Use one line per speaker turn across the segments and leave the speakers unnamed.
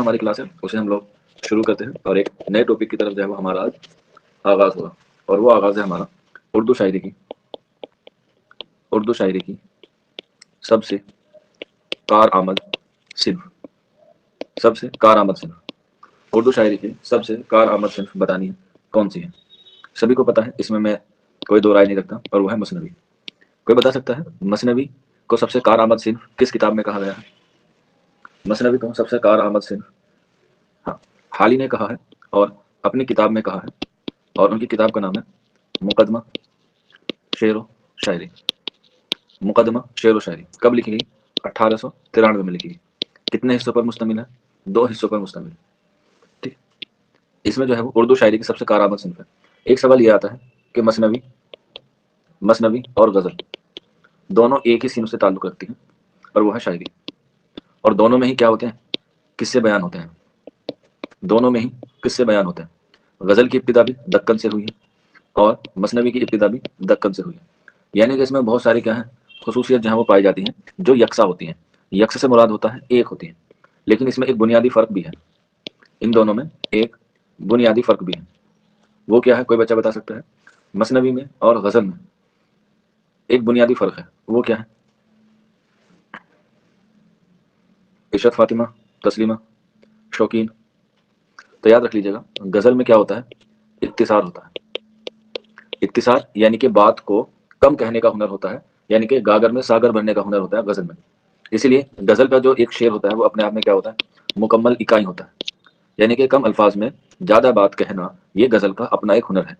ہماری کلاس ہے اسے ہم لوگ شروع کرتے ہیں اور ایک نئے ٹاپک کی طرف جو ہے وہ ہمارا آج آغاز ہوگا، اور وہ آغاز ہے ہمارا اردو شاعری کی سب سے کارآمد صنف اردو شاعری کی سب سے کارآمد صنف بتانی ہے کون سی ہے؟ سبھی کو پتا ہے، اس میں کوئی دو رائے نہیں رکھتا، اور وہ ہے مثنوی۔ کوئی بتا سکتا ہے مثنوی کو سب سے کارآمد صنف کس کتاب میں کہا گیا ہے؟ مثنوی کو سب سے کارآمد صنف ہاں حالی نے کہا ہے، اور اپنی کتاب میں کہا ہے، اور ان کی کتاب کا نام ہے مقدمہ شعر و شاعری۔ مقدمہ شعر و شاعری کب لکھی گئی؟ 1893 میں لکھی گئی۔ کتنے حصوں پر مشتمل ہے؟ 2 حصوں پر مشتمل ہے۔ ٹھیک، اس میں جو ہے وہ اردو شاعری کی سب سے کارآمد صنف ہے۔ ایک سوال یہ آتا ہے کہ مثنوی اور غزل دونوں ایک ہی صنف سے تعلق رکھتی ہیں، اور وہ ہے شاعری، اور دونوں میں ہی کیا ہوتے ہیں؟ قصے بیان ہوتے ہیں۔ دونوں میں ہی قصے بیان ہوتے ہیں۔ غزل کی ابتدا بھی دکن سے ہوئی ہے، اور مثنوی کی ابتدا بھی دکن سے ہوئی ہے، یعنی کہ اس میں بہت ساری کیا ہیں خصوصیت جہاں وہ پائی جاتی ہیں جو یکساں ہوتی ہیں۔ یکس سے مراد ہوتا ہے ایک ہوتی ہیں، لیکن اس میں ایک بنیادی فرق بھی ہے، ان دونوں میں ایک بنیادی فرق بھی ہے۔ وہ کیا ہے؟ کوئی بچہ بتا سکتا ہے؟ مثنوی میں اور غزل میں ایک بنیادی فرق ہے، وہ کیا ہے؟ عشرت فاطمہ، تسلیمہ، شوقین؟ تو یاد رکھ لیجیے گا، غزل میں کیا ہوتا ہے؟ اختصار ہوتا ہے۔ اختصار یعنی کہ بات کو کم کہنے کا ہنر ہوتا ہے، یعنی کہ گاگر میں ساگر بننے کا ہنر ہوتا ہے غزل میں۔ اسی لیے غزل کا جو ایک شعر ہوتا ہے وہ اپنے آپ میں کیا ہوتا ہے؟ مکمل اکائی ہوتا ہے، یعنی کہ کم الفاظ میں زیادہ بات کہنا یہ غزل کا اپنا ایک ہنر ہے۔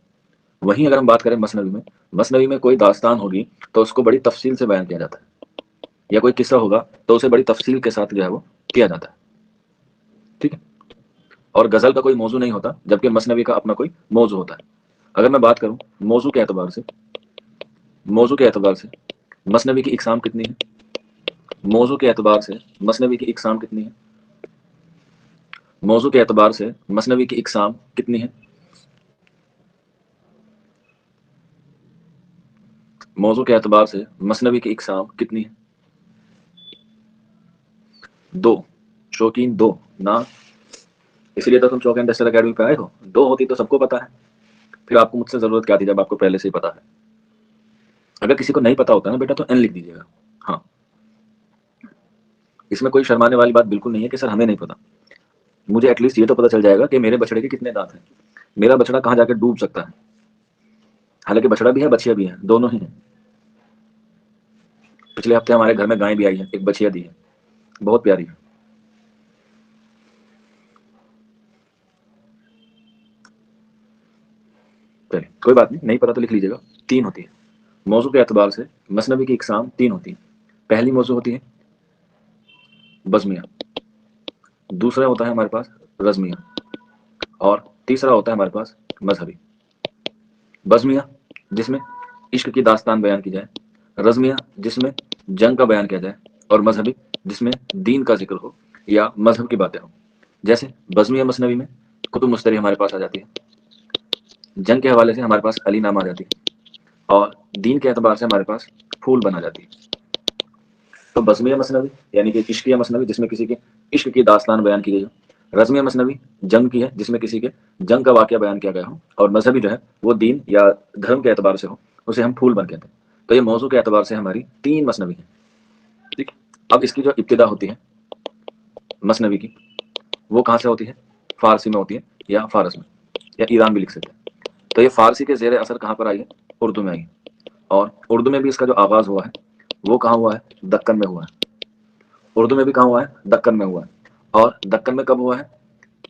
وہیں اگر ہم بات کریں مثنوی میں کوئی داستان ہوگی تو اس کو بڑی تفصیل سے بیان کیا جاتا ہے، یا کوئی قصہ ہوگا تو اسے بڑی تفصیل کے ساتھ جو ہے وہ کیا جاتا ہے۔ ٹھیک ہے، اور غزل کا کوئی موضوع نہیں ہوتا، جبکہ مثنوی کا اپنا کوئی موضوع ہوتا ہے۔ اگر میں بات کروں موضوع کے اعتبار سے مثنوی کی اقسام کتنی ہے؟ موضوع کے اعتبار سے مثنوی کی اقسام کتنی ہے؟ موضوع کے اعتبار سے مثنوی کی اقسام کتنی ہے؟ موضوع کے اعتبار سے مثنوی کی اقسام کتنی ہے؟ 2 شوقین، 2 نا، اس لیے تو تم چوک اینڈ ڈسٹر اکیڈمی پہ آئے ہو۔ 2 ہوتی تو سب کو پتا ہے، پھر آپ کو مجھ سے ضرورت کیا تھی جب آپ کو پہلے سے ہی پتا ہے۔ اگر کسی کو نہیں پتا ہوتا نا بیٹا تو n لکھ دیجیے گا۔ ہاں، اس میں کوئی شرمانے والی بات بالکل نہیں ہے کہ سر ہمیں نہیں پتا۔ مجھے ایٹ لیسٹ یہ تو پتا چل جائے گا کہ میرے بچڑے کے کتنے دانت ہیں، میرا بچڑا کہاں جا کے ڈوب سکتا ہے۔ حالانکہ بچڑا بھی ہے بچیا بھی ہے، دونوں ہی ہیں۔ پچھلے ہفتے ہمارے گھر میں گائے بھی آئی ہے، ایک بچیا دی ہے، بہت پیاری ہے۔ چلیے کوئی بات نہیں پتا تو لکھ لیجیے گا۔ 3 ہوتی ہے موضوع کے اعتبار سے مثنوی کی اقسام، 3 ہوتی ہیں۔ پہلی موضوع ہوتی ہے بزمیہ، دوسرا ہوتا ہے ہمارے پاس رزمیہ، اور تیسرا ہوتا ہے ہمارے پاس مذہبی۔ بزمیہ جس میں عشق کی داستان بیان کی جائے، رزمیہ جس میں جنگ کا بیان کیا جائے، اور مذہبی جس میں دین کا ذکر ہو یا مذہب کی باتیں ہوں۔ جیسے بزمیہ مثنوی میں کتب مشتری ہمارے پاس آ جاتی ہے، جنگ کے حوالے سے ہمارے پاس علی نام آ جاتی ہے، اور دین کے اعتبار سے ہمارے پاس پھول بنا جاتی ہے۔ تو بزمیہ مثنوی یعنی کہ عشقیہ مثنوی جس میں کسی کے عشق کی داستان بیان کی گئی ہو، رزمیہ مثنوی جنگ کی ہے جس میں کسی کے جنگ کا واقعہ بیان کیا گیا ہو، اور مذہبی جو ہے وہ دین یا دھرم کے اعتبار سے ہو، اسے ہم پھول بن کہتے ہیں۔ تو یہ موضوع کے اعتبار سے ہماری 3 مثنوی ہیں۔ ٹھیک، اب اس کی جو ابتدا ہوتی ہے مثنوی کی، وہ کہاں سے ہوتی ہے؟ فارسی میں ہوتی ہے، یا فارس میں، یا ایران بھی لکھ سکتے ہیں۔ تو یہ فارسی کے زیر اثر کہاں پر آئی ہے؟ اردو میں آئی ہے، اور اردو میں بھی اس کا جو آغاز ہوا ہے وہ کہاں ہوا ہے؟ دکن میں ہوا ہے۔ اردو میں بھی کہاں ہوا ہے؟ دکن میں ہوا ہے، اور دکن میں کب ہوا ہے؟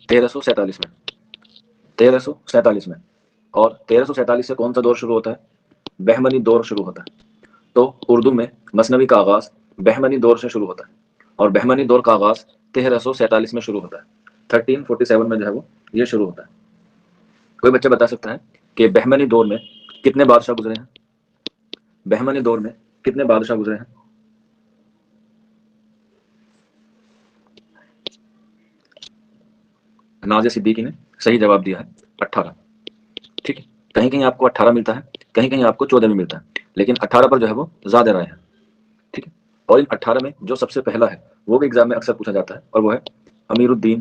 1347 میں۔ 1347 میں، اور 1347 سے کون سا دور شروع ہوتا ہے؟ بہمنی دور شروع ہوتا ہے۔ تو اردو میں مثنوی کا آغاز بہمنی دور سے شروع ہوتا ہے، اور بہمنی دور کا آغاز 1347 میں شروع ہوتا ہے۔ 1347 میں جو ہے وہ یہ شروع ہوتا ہے۔ کوئی بچہ بتا سکتا ہے کہ بہمنی دور میں کتنے بادشاہ گزرے ہیں؟ بہمنی دور میں کتنے بادشاہ گزرے ہیں؟ نازیہ صدیقی نے صحیح جواب دیا ہے 18۔ ٹھیک ہے، کہیں کہیں آپ کو 18 ملتا ہے، کہیں کہیں آپ کو 14 بھی ملتا ہے، لیکن 18 پر جو ہے وہ زیادہ رائے ہے۔ ٹھیک ہے، اور ان 18 میں جو سب سے پہلا ہے وہ بھی ایگزام میں اکثر پوچھا جاتا ہے، اور وہ ہے امیر الدین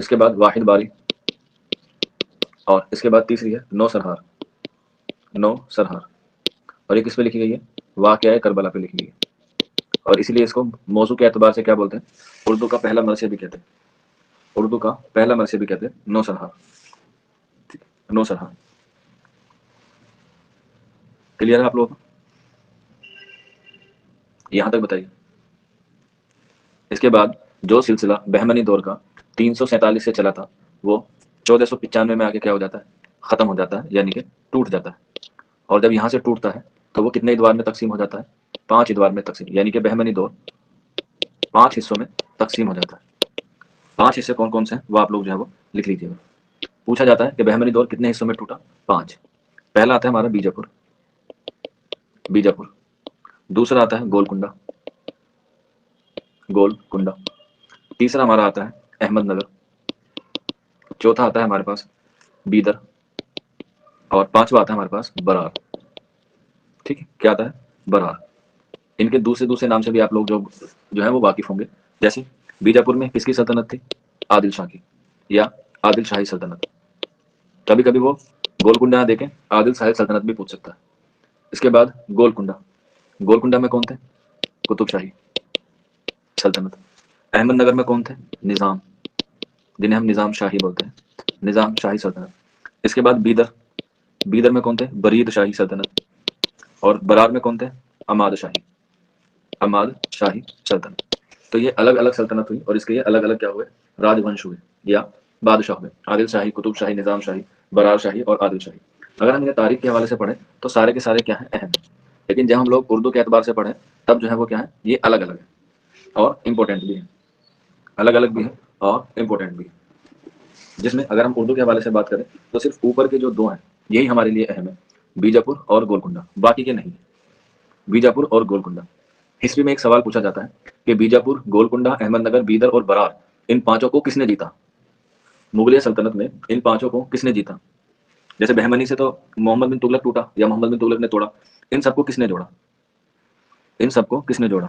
اس کے بعد واحد باری، اور اس کے بعد تیسری ہے نو سرہار، نو سرہار، اور یہ کس پہ لکھی گئی ہے؟ واقعہ کربلا پہ لکھی گئی ہے، اور اسی لیے اس کو موضوع کے اعتبار سے کیا بولتے ہیں؟ اردو کا پہلا مرثیہ بھی کہتے ہیں، اردو کا پہلا مرثیہ بھی کہتے ہیں نو سرہار، نو سرہار۔ کلیئر ہے آپ لوگوں کو؟ یہاں تک بتائیے۔ اس کے بعد جو سلسلہ بہمنی دور کا 347 سے چلا تھا وہ 1495 میں آگے کیا ہو جاتا ہے؟ ختم ہو جاتا ہے، یعنی کہ ٹوٹ جاتا ہے، اور جب یہاں سے ٹوٹتا ہے تو وہ کتنے ادوار میں تقسیم ہو جاتا ہے؟ 5 ادوار میں تقسیم، یعنی کہ بہمنی دور 5 حصوں میں تقسیم ہو جاتا ہے۔ 5 حصے کون کون سے ہیں وہ آپ لوگ جو ہے وہ لکھ لیجیے گا۔ پوچھا جاتا ہے کہ بہمنی دور کتنے حصوں میں ٹوٹا؟ 5۔ پہلا آتا ہے ہمارا بیجاپور، بیجاپور۔ دوسرا آتا ہے گولکنڈا، گولکنڈا۔ تیسرا ہمارا آتا ہے احمد نگر۔ چوتھا آتا ہے ہمارے پاس بیدر، اور پانچواں آتا ہے ہمارے پاس برار۔ ٹھیک ہے، کیا آتا ہے؟ برار۔ ان کے دوسرے نام سے بھی آپ لوگ جو ہے وہ واقف ہوں گے، جیسے بیجاپور میں کس کی سلطنت تھی؟ عادل شاہ کی، یا عادل شاہی سلطنت۔ کبھی کبھی وہ گولکنڈا دیکھیں عادل شاہی سلطنت بھی پوچھ سکتا ہے۔ اس کے بعد گولکنڈا، گولکنڈا میں کون تھے؟ قطب شاہی سلطنت۔ احمد نگر میں کون تھے؟ نظام، جنہیں ہم نظام شاہی بولتے ہیں، نظام شاہی سلطنت۔ اس کے بعد بیدر، بیدر میں کون تھے؟ برید شاہی سلطنت۔ اور برار میں کون تھے؟ اماد شاہی، اماد شاہی سلطنت۔ تو یہ الگ الگ سلطنت ہوئی، اور اس کے یہ الگ الگ کیا ہوئے؟ راج ونش ہوئے یا بادشاہ ہوئے، عادل شاہی، قطب شاہی، نظام شاہی، برار شاہی اور عادل شاہی۔ اگر ہم یہ تاریخ کے حوالے سے پڑھیں تو سارے کے سارے کیا ہیں؟ اہم ہیں، لیکن جب ہم لوگ اردو کے اعتبار سے پڑھیں تب جو ہے وہ کیا ہے؟ یہ الگ الگ ہے اور امپورٹنٹ بھی ہے، الگ الگ بھی ہے اور امپورٹنٹ بھی ہے۔ جس میں اگر ہم اردو کے حوالے سے بات کریں تو صرف اوپر کے جو 2 ہیں یہی ہمارے لیے اہم ہے، بیجاپور اور گولکنڈا، باقی کے نہیں، بیجاپور اور گولکنڈا۔ ہسٹری میں ایک سوال پوچھا جاتا ہے کہ بیجاپور، گولکنڈا، احمد نگر، بیدر اور برار، ان 5 کو کس نے جیتا؟ مغلیہ سلطنت میں ان 5 کو کس نے جیتا؟ جیسے بہمنی سے تو محمد بن تغلق ٹوٹا یا محمد بن تغلق نے توڑا، ان سب کو کس نے جوڑا؟ ان سب کو کس نے جوڑا؟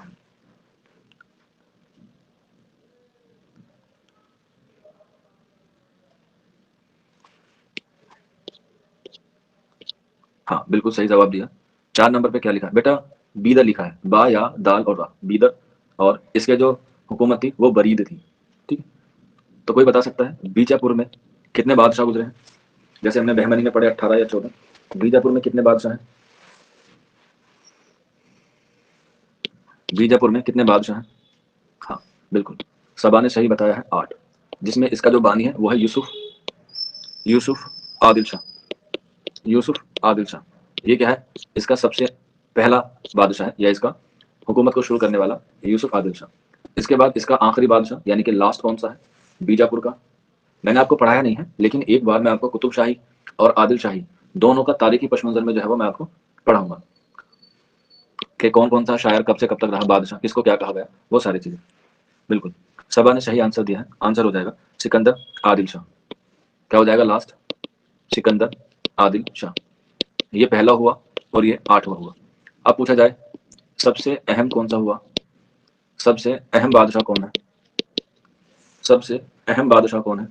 ہاں بالکل صحیح جواب دیا۔ 4 نمبر پہ کیا لکھا ہے بیٹا؟ بیدر لکھا ہے، با یا دال اور را، بیدر، اور اس کے جو حکومت تھی وہ برید تھی۔ ٹھیک ہے، تو کوئی بتا سکتا ہے بیجاپور میں کتنے بادشاہ گزرے ہیں؟ جیسے ہم نے بہمنی میں پڑھے 18 یا 14، بیجاپور میں کتنے بادشاہ ہیں؟ بیجاپور میں کتنے بادشاہ ہیں؟ ہاں بالکل، سبا نے صحیح بتایا ہے 8، جس میں اس کا جو بانی ہے وہ ہے یوسف عادل شاہ، یوسف عادل شاہ۔ یہ کیا ہے؟ اس کا سب سے پہلا بادشاہ ہے، یا اس کا حکومت کو شروع کرنے والا یوسف عادل شاہ۔ اس کے بعد اس کا آخری بادشاہ یعنی کہ لاسٹ کون سا ہے؟ بیجاپور کا۔ میں نے آپ کو پڑھایا نہیں ہے، لیکن ایک بار میں آپ کو قطب شاہی اور عادل شاہی دونوں کا تاریخی پس منظر میں جو ہے وہ میں آپ کو پڑھاؤں گا کہ کون کون سا شاعر کب سے کب تک رہا، بادشاہ کس کو کیا کہا گیا، وہ ساری چیزیں۔ بالکل، سبا نے صحیح آنسر دیا ہے، آنسر ہو جائے گا سکندر عادل شاہ۔ کیا ہو جائے گا لاسٹ؟ سکندر عادل شاہ۔ یہ پہلا ہوا اور یہ 8واں ہوا۔ اب پوچھا جائے سب سے اہم کون سا ہوا؟ سب سے اہم بادشاہ کون ہے؟ سب سے اہم بادشاہ کون ہے؟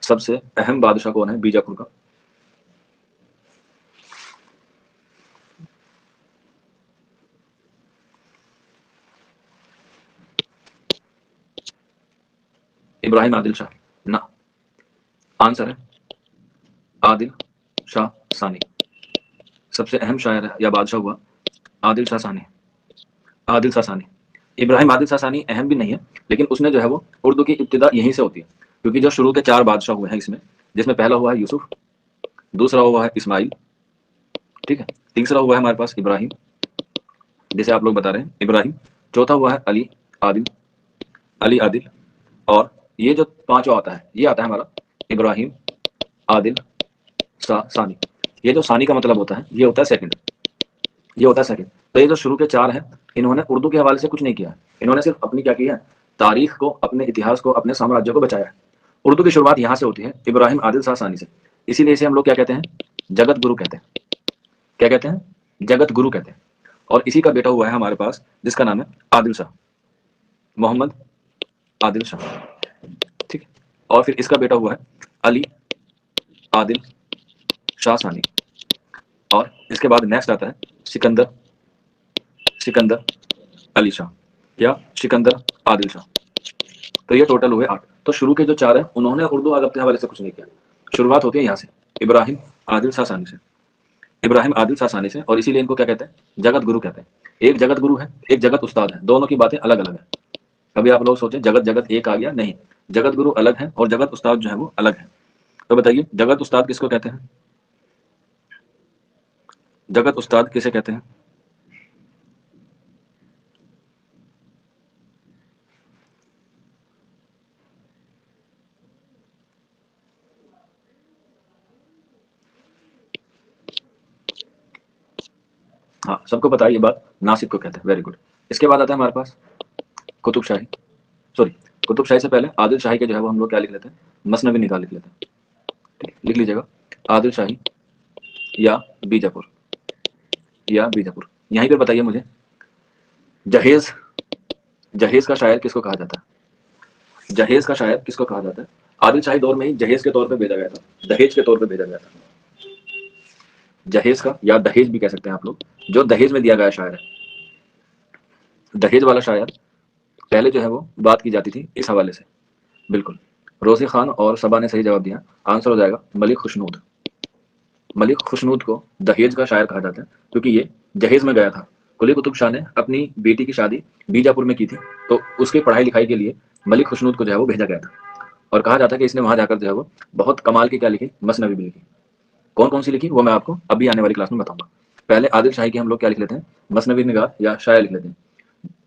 سب سے اہم بادشاہ کون ہے بیجاپور کا؟ ابراہیم عادل شاہ نہ، آنسر ہے عادل شاہ ثانی۔ سب سے اہم شاعر یا بادشاہ ہوا عادل شاہ ثانی، عادل شاہ ثانی۔ ابراہیم عادل شاہ ثانی اہم بھی نہیں ہے، لیکن اس نے جو ہے وہ اردو کی ابتدا یہیں سے ہوتی ہے، کیونکہ جو شروع کے 4 بادشاہ ہوئے ہیں اس میں، جس میں پہلا ہوا ہے یوسف، دوسرا ہوا ہے اسماعیل، ٹھیک ہے، تیسرا ہوا ہے ہمارے پاس ابراہیم جسے آپ لوگ بتا رہے ہیں ابراہیم، چوتھا ہوا ہے علی عادل، علی عادل، اور یہ جو 5واں آتا ہے یہ آتا ہے ہمارا ابراہیم عادل شاہ ثانی۔ یہ جو ثانی کا مطلب ہوتا ہے یہ ہوتا ہے سیکنڈ، یہ ہوتا ہے سیکنڈ۔ تو یہ جو شروع کے 4 ہیں انہوں نے اردو کے حوالے سے کچھ نہیں کیا ہے، انہوں نے صرف اپنی کیا کی ہے؟ تاریخ کو، اپنے اتہاس کو، اپنے سامراجیہ کو بچایا ہے۔ اردو کی شروعات یہاں سے ہوتی ہے ابراہیم عادل شاہ ثانی سے، اسی لیے اسے ہم لوگ کیا کہتے ہیں؟ جگت گرو کہتے ہیں۔ کیا کہتے ہیں؟ جگت گرو کہتے ہیں۔ اور اسی کا بیٹا ہوا ہے ہمارے پاس جس کا نام ہے عادل شاہ، محمد عادل شاہ، ٹھیک ہے. اور پھر اس کا بیٹا ہوا ہے علی عادل شاہ ثانی. اور اس کے بعد نیکسٹ آتا ہے سکندر علی شاہ یا سکندر عادل شاہ. تو یہ ٹوٹل ہوئے 8. تو شروع کے جو 4 ہیں انہوں نے اردو ادب کے حوالے سے کچھ نہیں کیا. شروعات ہوتی ہے یہاں سے، ابراہیم عادل شاہ ثانی سے. ابراہیم عادل شاہ ثانی سے، اور اسی لیے ان کو کیا کہتے ہیں؟ جگت گرو کہتے ہیں. ایک جگت گرو ہے، ایک جگت استاد ہے، دونوں کی باتیں الگ الگ ہیں. کبھی آپ لوگ سوچیں جگت ایک آ گیا، نہیں. جگت گرو الگ ہے اور جگت استاد جو ہے وہ الگ ہے. تو بتائیے جگت استاد کس کو کہتے ہیں؟ جگت استاد کسے کہتے ہیں؟ ہاں سب کو پتا ہے یہ بات، ناصب کو کہتے ہیں. Very good. اس کے بعد آتا ہے ہمارے پاس قطب شاہی. سوری، قطب شاہی سے پہلے عادل شاہی کے جو ہے وہ ہم لوگ کیا لکھ لیتے ہیں؟ مثنوی نکال لکھ لیتے ہیں. ٹھیک، لکھ لیجیے گا عادل شاہی یا بیجاپور یہیں پہ بتائیے مجھے جہیز کا شاعر کس کو کہا جاتا ہے؟ جہیز کا شاعر کس کو کہا جاتا ہے؟ عادل شاہی دور میں ہی جہیز کے طور پہ بھیجا گیا تھا، دہیج کے طور پہ بھیجا گیا تھا. جہیز کا یا دہیج بھی کہہ سکتے ہیں آپ لوگ، جو دہیج میں دیا گیا شاعر ہے. دہیج والا شاعر پہلے جو ہے وہ بات کی جاتی تھی اس حوالے سے. بالکل، روزی خان اور صبا نے صحیح جواب دیا. آنسر ہو جائے گا ملک خوشنود. ملک خوشنود کو دہیج کا شاعر کہا جاتا ہے کیونکہ یہ جہیز میں گیا تھا. قلی قطب شاہ نے اپنی بیٹی کی شادی بیجاپور میں کی تھی، تو اس کی پڑھائی لکھائی کے لیے ملک خوشنود کو جو ہے وہ بھیجا گیا تھا. اور کہا جاتا ہے کہ اس نے وہاں جا کر جو ہے وہ بہت کمال کی کیا لکھی؟ مثنوی بھی لکھی. کون کون سی لکھی وہ میں آپ کو ابھی آنے والی کلاس میں بتاؤں گا. پہلے عادل شاہی کی ہم لوگ کیا لکھ لیتے ہیں؟ مثنوی نگار یا شاعر لکھ لیتے ہیں،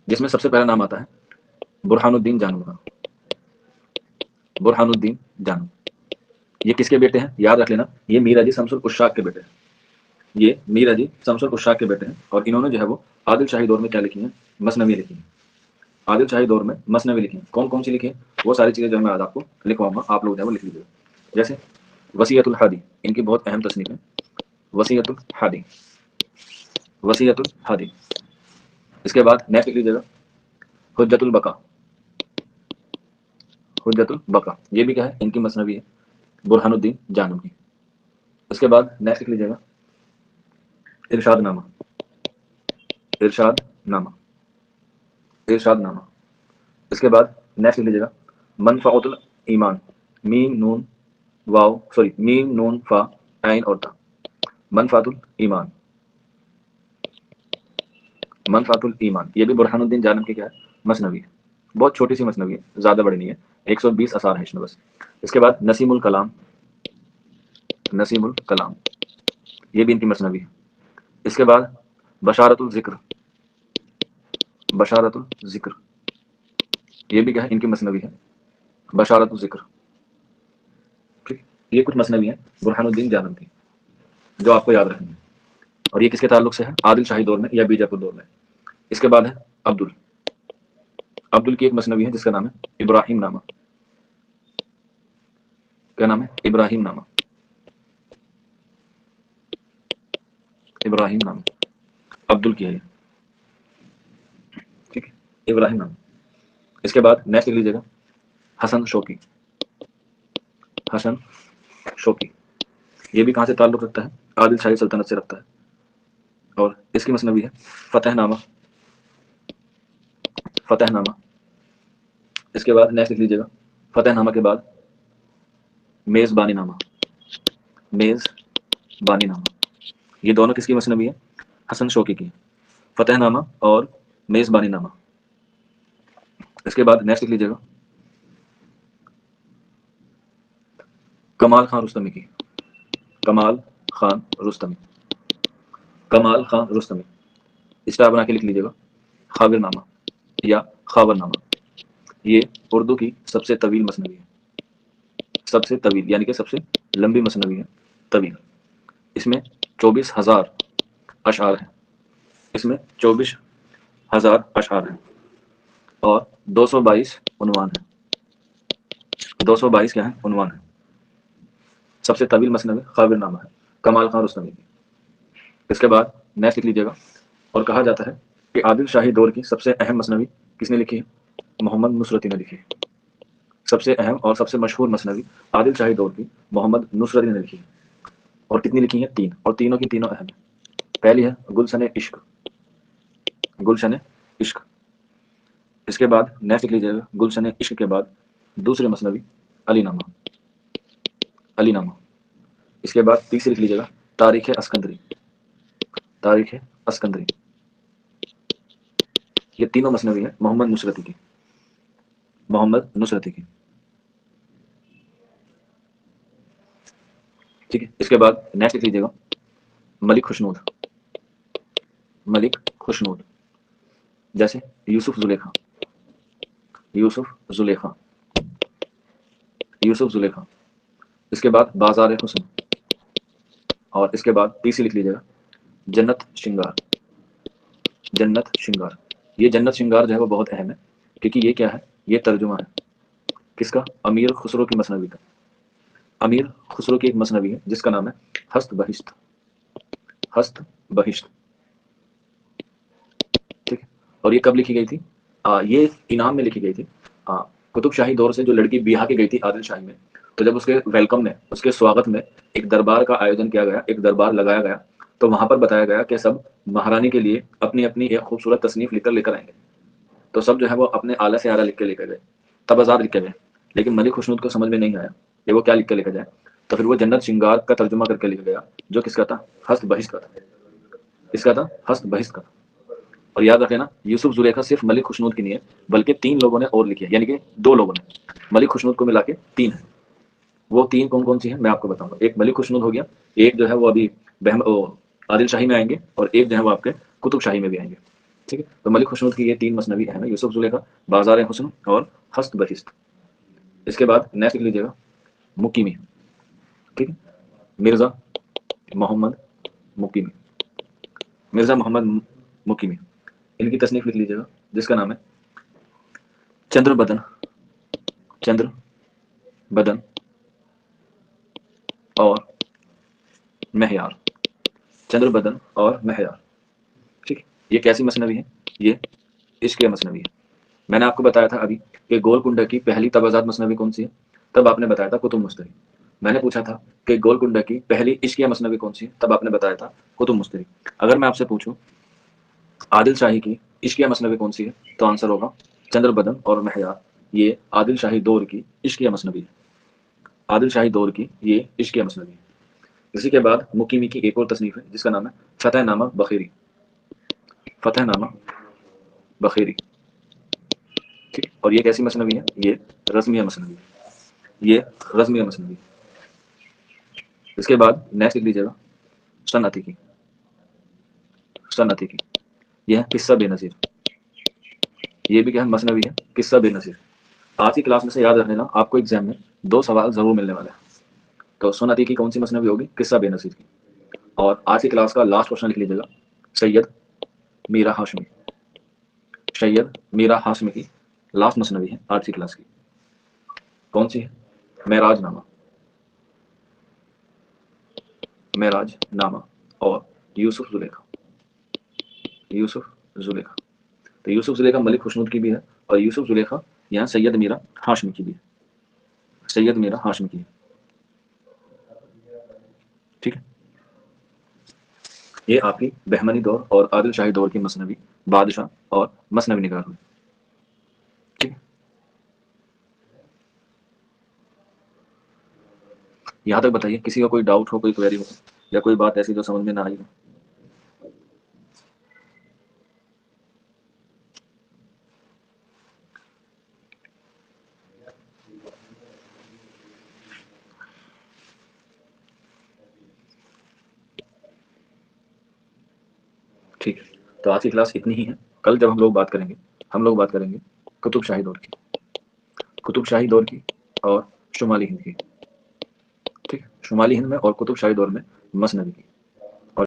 جس میں سب سے پہلا نام آتا ہے برہان الدین جانو کا. برہان الدین جانو یہ کس کے بیٹے ہیں؟ یاد رکھ لینا، یہ میر علی شمس العشاق کے بیٹے ہیں. یہ میر علی شمس العشاق کے بیٹے ہیں، اور انہوں نے جو ہے وہ عادل شاہی دور میں کیا لکھی ہیں؟ مثنوی لکھی ہیں. عادل شاہی دور میں مثنوی لکھی ہیں. کون کون سی لکھی ہیں؟ وہ ساری چیزیں جو میں آج آپ کو لکھواؤں گا، آپ لوگ جو ہے وہ لکھ لیجیے. جیسے وصیت الحادی، ان کی بہت اہم تصنیف ہے. وصیت الحادی، وصیت الحادی. اس کے بعد نیکسٹ لکھ لیجیے گا حجت البقا. حجت البقا یہ بھی کیا ہے؟ ان کی مثنوی ہے، برہان الدین جانو کی. اس کے بعد نیکسٹ لکھ لیجیے گا ارشاد نامہ. ارشاد نامہ، ارشاد نامہ. اس کے بعد نیکسٹ لکھ لیجیے گا منفعت الایمان. میم نون واو سوری میم نون فا عین اور تا. منفعت الایمان، منفعت الایمان یہ بھی برہان الدین جانم کی کیا ہے؟ مثنوی ہے. بہت چھوٹی سی مثنوی ہے، زیادہ بڑی نہیں ہے، 120 اثار ہیں اس میں بس. اس کے بعد نسیم الکلام. نسیم الکلام یہ بھی ان کی مثنوی ہے. اس کے بعد بشارت الذکر. بشارت الذکر یہ بھی کیا ہے؟ ان کی مثنوی ہے، بشارت الذکر. ٹھیک، یہ کچھ مثنوی ہیں برہان الدین جانم کی جو آپ کو یاد رکھنی ہے. اور یہ کس کے تعلق سے ہے؟ عادل شاہی دور میں یا بیجاپور دور میں. اس کے بعد ہے عبدل کی ایک مثنوی ہے جس کا نام ہے ابراہیم نامہ. کیا نام ہے؟ ابراہیم نامہ. ابراہیم نامہ عبدل کی ہے یہ. ٹھیک ہے، ابراہیم نامہ. اس کے بعد نیکسٹ لکھ لیجیے گا حسن شوقی. حسن شوقی یہ بھی کہاں سے تعلق رکھتا ہے؟ عادل شاہی سلطنت سے رکھتا ہے، اور اس کی مثنوی ہے فتح نامہ. فتح نامہ. اس کے بعد نیکسٹ لکھ لیجیے گا فتح نامہ کے بعد میزبانی نامہ. میزبانی نامہ یہ دونوں کس کی مثنوی ہے؟ حسن شوقی کی. فتح نامہ اور میزبانی نامہ. اس کے بعد نیکسٹ لکھ لیجیے گا کمال خان رستمی کی. کمال خان رستمی. کمال خان رستمی اسٹار بنا کے لکھ لیجیے گا خاور نامہ یا خاور نامہ. یہ اردو کی سب سے طویل مثنوی ہے، سب سے طویل یعنی کہ سب سے لمبی مثنوی ہے، طویل. اس میں 24,000 اشعار ہیں. اس میں 24,000 اشعار ہیں اور 222 عنوان ہیں. 222 کیا ہیں؟ عنوان ہیں. سب سے طویل مثنوی خاور نامہ ہے، کمال خان رستمی کی. اس کے بعد نیکسٹ لکھ لیجیے گا اور کہا جاتا ہے کہ عادل شاہی دور کی سب سے اہم مثنوی کس نے لکھی ہے؟ محمد نصرتی نے لکھی ہے. سب سے اہم اور سب سے مشہور مثنوی عادل شاہی دور کی محمد نصرتی نے لکھی ہے، اور کتنی لکھی ہیں؟ 3، اور تینوں کی تینوں اہم ہیں۔ پہلی ہے گلشن عشق، گلشن عشق۔ اس کے بعد نیکسٹ لکھ لیجیے گا گلشن عشق کے بعد دوسرے مثنوی علی نامہ، علی نامہ۔ اس کے بعد تیسری لکھ لیجیے گا تاریخ اسکندری، تاریخ اسکندری۔ یہ تینوں مثنوی ہیں محمد نصرتی کی، محمد نصرتی کی، ٹھیک ہے۔ اس کے بعد نیکسٹ لکھ لیجیے گا ملک خوشنود، ملک خوشنود، جیسے یوسف زلیخا، یوسف زلیخا، یوسف زلیخا۔ اس کے بعد بازار حسن، اور اس کے بعد تیسری لکھ لیجیے گا جنت شنگار، جنت شنگار۔ یہ جنت شنگار جو ہے وہ بہت اہم ہے، کیونکہ یہ کیا ہے؟ یہ ترجمہ ہے کس کا؟ امیر خسرو کی مثنوی کا۔ امیر خسرو کی ایک مثنوی ہے جس کا نام ہے ہست بہشت، ہست بہشت، ٹھیک ہے۔ اور یہ کب لکھی گئی تھی؟ یہ انعام میں لکھی گئی تھی قطب شاہی دور سے جو لڑکی بیاہ کے گئی تھی عادل شاہی میں، تو جب اس کے ویلکم میں، اس کے سواگت میں ایک دربار کا آیوجن کیا گیا، ایک دربار لگایا گیا، تو وہاں پر بتایا گیا کہ سب مہارانی کے لیے اپنی اپنی ایک خوبصورت تصنیف لکھ کر لے کر آئیں گے، تو سب جو ہے وہ اپنے اعلیٰ سے اعلیٰ لکھ کے لے کر گئے، تب آزاد لکھ کے گئے، لیکن ملک خوشنود کو سمجھ میں نہیں آیا کہ وہ کیا لکھ کے لے کر جائے، تو پھر وہ جنت شنگار کا ترجمہ کر کے لکھ گیا، جو کس کا تھا؟ ہست بہشت کا تھا، اس کا تھا ہست بہشت کا تھا۔ اور یاد رکھیں نا یوسف زلیخا صرف ملک خوشنود کی نہیں ہے، بلکہ 3 لوگوں نے اور لکھی ہے، یعنی کہ 2 لوگوں نے، ملک خوشنود کو ملا کے 3 ہے۔ وہ 3 کون کون سی ہیں میں آپ کو بتاؤں گا۔ ایک ملک خوشنود ہو گیا، ایک جو ہے وہ ابھی عادل شاہی میں آئیں گے، اور ایک جو ہے وہ آپ کے قطب شاہی میں بھی آئیں گے، ٹھیک ہے۔ تو ملک خوشنود کی یہ 3 مثنوی اہم ہے، یوسف زلیخا، بازار حسن اور ہست بہشت۔ اس کے بعد نیکسٹ لکھ لیجیے گا مقیمی، ٹھیک ہے، مرزا محمد مقیمی، مرزا محمد مقیمی۔ ان کی تصنیف لکھ لیجیے گا جس کا نام ہے چندر بدن، چندر بدن اور مہیار، چندر بدن اور مہیار، ٹھیک ہے۔ یہ کیسی مثنوی ہے؟ یہ عشق مثنوی ہے۔ میں نے آپ کو بتایا تھا ابھی کہ گولکنڈہ کی پہلی تبازات مثنوی کون سی ہے؟ تب آپ نے بتایا تھا کتب مستری۔ میں نے پوچھا تھا کہ گولکنڈہ کی پہلی عشقیہ مثنوی کون سی ہے؟ تب آپ نے بتایا تھا کتب مستری۔ اگر میں آپ سے پوچھوں عادل شاہی کی عشقیہ مثنوی کون سی ہے، تو آنسر ہوگا چندر بدن اور مہیار۔ یہ عادل شاہی دور کی عشقیہ مثنوی ہے، عادل شاہی دور کی یہ عشقیہ مثنوی ہے۔ اسی کے بعد مقیمی کی ایک اور تصنیف ہے جس کا نام ہے فتح نامہ بخیری، فتح نامہ بخیری، ٹھیک۔ اور یہ کیسی مثنوی ہے؟ یہ رزمیہ مثنوی ہے، یہ رزمیہ مثنوی ہے۔ اس کے بعد نیکسٹ لکھ لیجیے گا صنعتی کی، صنعتی کی۔ یہ ہے قصہ بے نظیر، یہ بھی کیا ہے؟ مثنوی ہے، قصہ بے نظیر۔ آج کی کلاس میں سے یاد رکھ لینا، آپ کو ایگزام میں 2 سوال ضرور ملنے والے ہیں۔ تو سنتی کی کون سی مثنوی ہوگی؟ قصہ بے نظیر کی۔ اور آج کی کلاس کا لاسٹ کوشچن لکھ لیجیے گا سید میرا ہاشمی، سید میرا ہاشمی کی لاسٹ مثنوی ہے آج کی کلاس کی، کون سی ہے؟ معراج نامہ، معراج نامہ اور یوسف زلیخا، یوسف زلیخا۔ تو یوسف زلیخا ملک خوشنود کی بھی ہے، اور یوسف زلیخا یہاں سید میرا ہاشمی کی بھی ہے، سید میرا ہاشمی کی ہے، ٹھیک ہے۔ یہ آپ کی بہمنی دور اور عادل شاہی دور کی مثنوی بادشاہ اور مثنوی نگار ہوئی، ٹھیک ہے۔ یہاں تک بتائیے کسی کا کوئی ڈاؤٹ ہو، کوئی کویری ہو، یا کوئی بات ایسی جو سمجھ میں نہ آئی ہو؟ ٹھیک ہے، تو آج کی کلاس اتنی ہی ہے۔ کل جب ہم لوگ بات کریں گے، ہم لوگ بات کریں گے قطب شاہی دور کی، قطب شاہی دور کی اور شمالی ہند کی، ٹھیک ہے، شمالی ہند میں اور قطب شاہی دور میں مثنوی کی۔